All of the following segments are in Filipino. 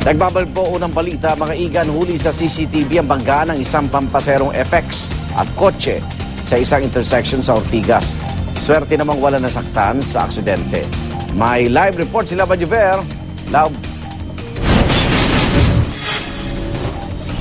Nagbabalik po unang balita, mga igan, huli sa CCTV ang banggaan ng isang pampaserong FX at kotse sa isang intersection sa Ortigas. Swerte namang wala nasaktan sa aksidente. May live report sila Bajuver. Love.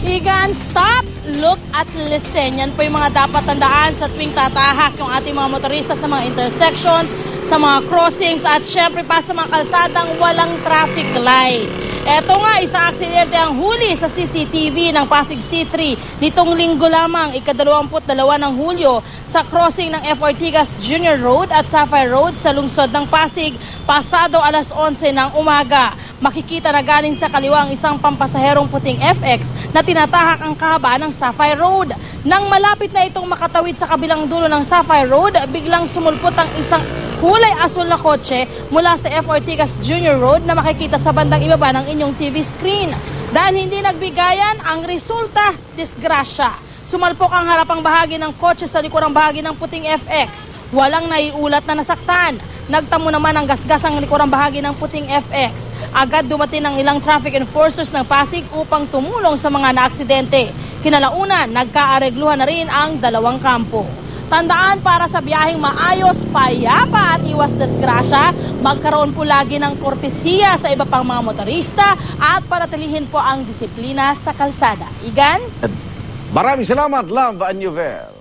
Igan, stop, look at listen. Yan po yung mga dapat tandaan sa tuwing tatahak yung ating mga motorista sa mga intersections, sa mga crossings at syempre pa sa mga kalsadang walang traffic light. Eto nga, isang aksidente ang huli sa CCTV ng Pasig C3 nitong linggo lamang, ika-22 ng Hulyo sa crossing ng F. Ortigas Jr. Road at Sapphire Road sa lungsod ng Pasig, pasado alas 11 ng umaga. Makikita na galing sa kaliwa ang isang pampasaherong puting FX na tinatahak ang kahabaan ng Sapphire Road. Nang malapit na itong makatawid sa kabilang dulo ng Sapphire Road, biglang sumulpot ang isang kulay asul na kotse mula sa F. Ortigas Jr. Road na makikita sa bandang ibaba ng inyong TV screen. Dahil hindi nagbigayan, ang resulta, disgrasya. Sumalpok ang harapang bahagi ng kotse sa likurang bahagi ng puting FX. Walang naiulat na nasaktan. Nagtamo naman ang gasgas ang likurang bahagi ng puting FX. Agad dumating ang ilang traffic enforcers ng Pasig upang tumulong sa mga naaksidente. Kinalaunan, nagkaaregluhan na rin ang dalawang kampo. Tandaan, para sa biyaheng maayos, payapa at iwas disgrasya, magkaroon po lagi ng kortesiya sa iba pang mga motorista at panatilihin po ang disiplina sa kalsada. Igan? Maraming salamat, Love Bajuver.